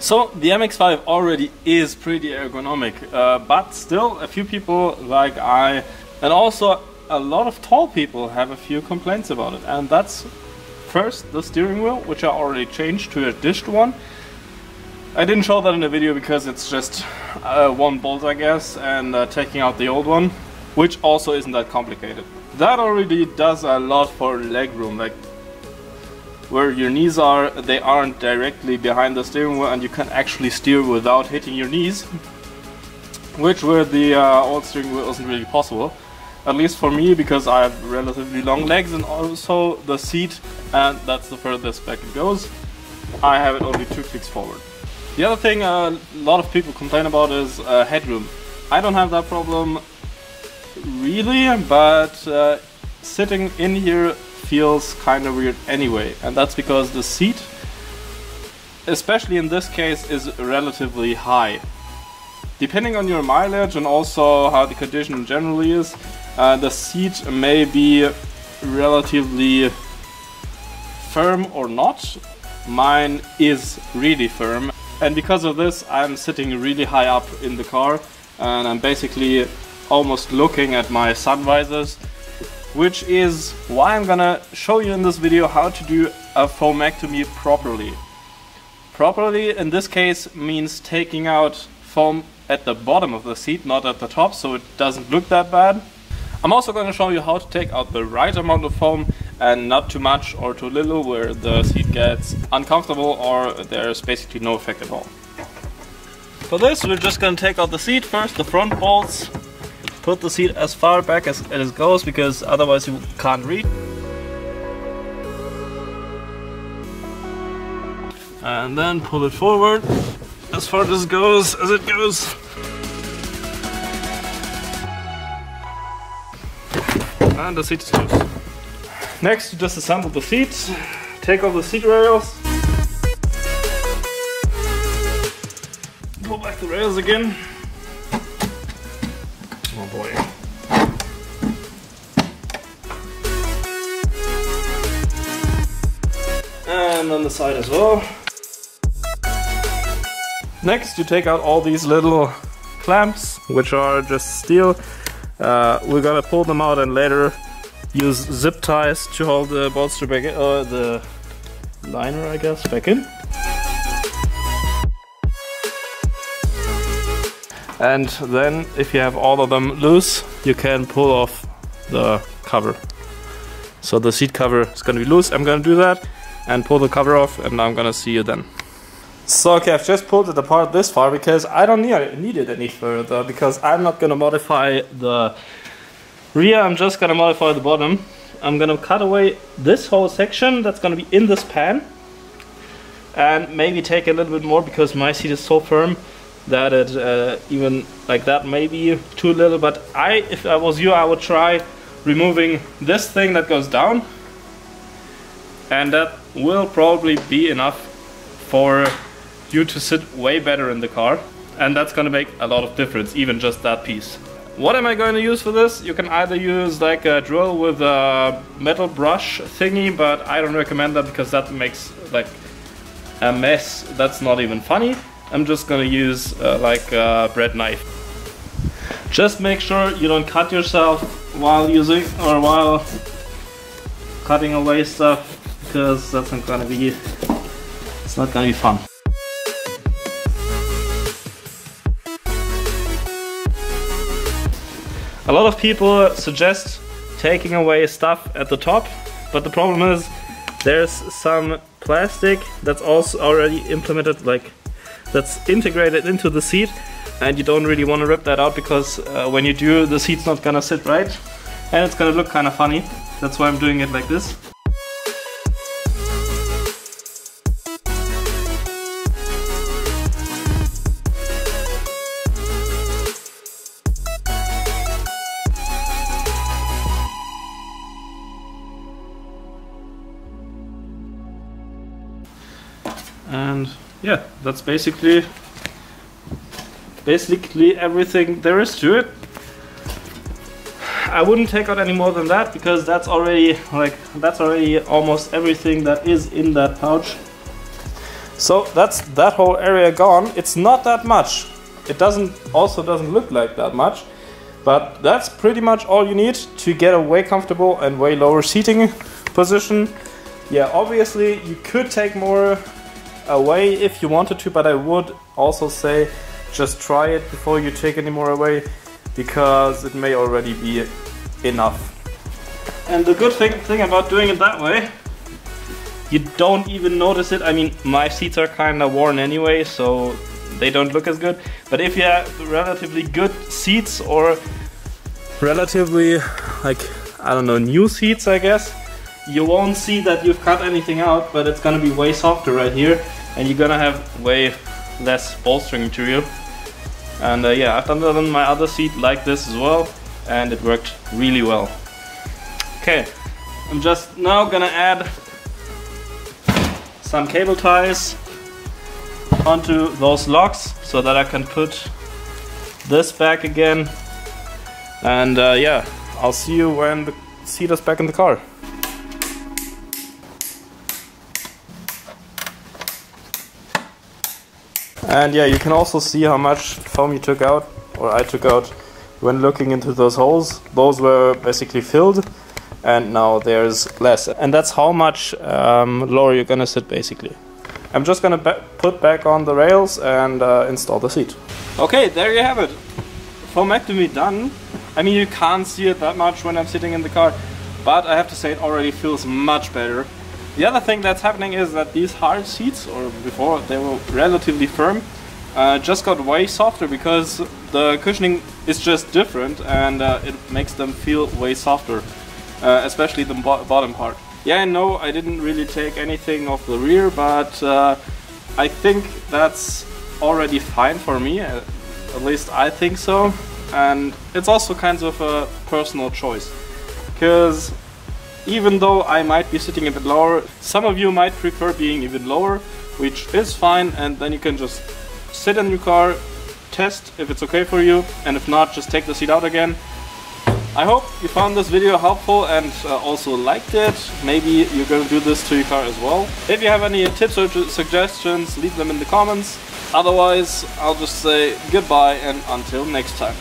So the MX-5 already is pretty ergonomic, but still a few people like I, and also a lot of tall people, have a few complaints about it. And that's first the steering wheel, which I already changed to a dished one. I didn't show that in the video because it's just one bolt, I guess, and taking out the old one, which also isn't that complicated. That already does a lot for leg room, like where your knees are, they aren't directly behind the steering wheel and you can actually steer without hitting your knees, which with the old steering wheel isn't really possible. At least for me, because I have relatively long legs, and also the seat, and that's the furthest back it goes, I have it only 2 clicks forward. The other thing a lot of people complain about is headroom. I don't have that problem really, but sitting in here feels kind of weird anyway, and that's because the seat, especially in this case, is relatively high. Depending on your mileage and also how the condition generally is, the seat may be relatively firm or not. Mine is really firm, and because of this I'm sitting really high up in the car, and I'm basically almost looking at my sun visors, which is why I'm gonna show you in this video how to do a foamactomy properly. Properly in this case means taking out foam at the bottom of the seat, not at the top, so it doesn't look that bad. I'm also going to show you how to take out the right amount of foam and not too much or too little where the seat gets uncomfortable or there's basically no effect at all. For this we're just going to take out the seat first, the front bolts, put the seat as far back as it goes because otherwise you can't read. And then pull it forward as far as it goes, and the seat is loose. Next, you disassemble the seat, take off the seat rails, pull back the rails again. Oh boy. And on the side as well. Next, you take out all these little clamps, which are just steel. We're gonna pull them out and later use zip ties to hold the bolster back in, the liner, I guess, back in. And then, if you have all of them loose, you can pull off the cover. So the seat cover is gonna be loose. I'm gonna do that and pull the cover off, and I'm gonna see you then. So okay, I've just pulled it apart this far because I don't need it any further, because I'm not gonna modify the rear, I'm just gonna modify the bottom. I'm gonna cut away this whole section that's gonna be in this pan, and maybe take a little bit more because my seat is so firm that it even like that may be too little. But if I was you, I would try removing this thing that goes down, and that will probably be enough for you to sit way better in the car, and that's gonna make a lot of difference, even just that piece. What am I going to use for this? You can either use like a drill with a metal brush thingy, but I don't recommend that because that makes like a mess that's not even funny. I'm just gonna use like a bread knife. Just make sure you don't cut yourself while using or while cutting away stuff, because that's not gonna be, it's not gonna be fun. A lot of people suggest taking away stuff at the top, but the problem is there's some plastic that's also already implemented, like that's integrated into the seat, and you don't really want to rip that out because when you do, the seat's not gonna sit right and it's gonna look kind of funny. That's why I'm doing it like this. And yeah, that's basically everything there is to it. I wouldn't take out any more than that because that's already almost everything that is in that pouch. So that's that whole area gone. It's not that much. It doesn't look like that much, but that's pretty much all you need to get a way comfortable and way lower seating position. Yeah, obviously you could take more away if you wanted to, but I would also say just try it before you take any more away, because it may already be enough. And the good thing about doing it that way, you don't even notice it. I mean, my seats are kind of worn anyway, so they don't look as good. But if you have relatively good seats, or relatively, like, I don't know, new seats, I guess, you won't see that you've cut anything out, but it's gonna be way softer right here, and you're gonna have way less bolstering material. And yeah, I've done that on my other seat like this as well, and it worked really well. Okay, I'm just now gonna add some cable ties onto those locks so that I can put this back again. And yeah, I'll see you when the seat is back in the car. And yeah, you can also see how much foam you took out, or I took out, when looking into those holes. Those were basically filled, and now there's less. And that's how much lower you're gonna sit basically. I'm just gonna put back on the rails and install the seat. Okay, there you have it. Foamactomy done. I mean, you can't see it that much when I'm sitting in the car, but I have to say it already feels much better. The other thing that's happening is that these hard seats, or before they were relatively firm, just got way softer because the cushioning is just different, and it makes them feel way softer, especially the bottom part. Yeah, I know I didn't really take anything off the rear, but I think that's already fine for me, at least I think so. And it's also kind of a personal choice, because even though I might be sitting a bit lower, some of you might prefer being even lower, which is fine, and then you can just sit in your car, test if it's okay for you, and if not, just take the seat out again. I hope you found this video helpful and also liked it. Maybe you're going to do this to your car as well. If you have any tips or suggestions, leave them in the comments. Otherwise, I'll just say goodbye and until next time.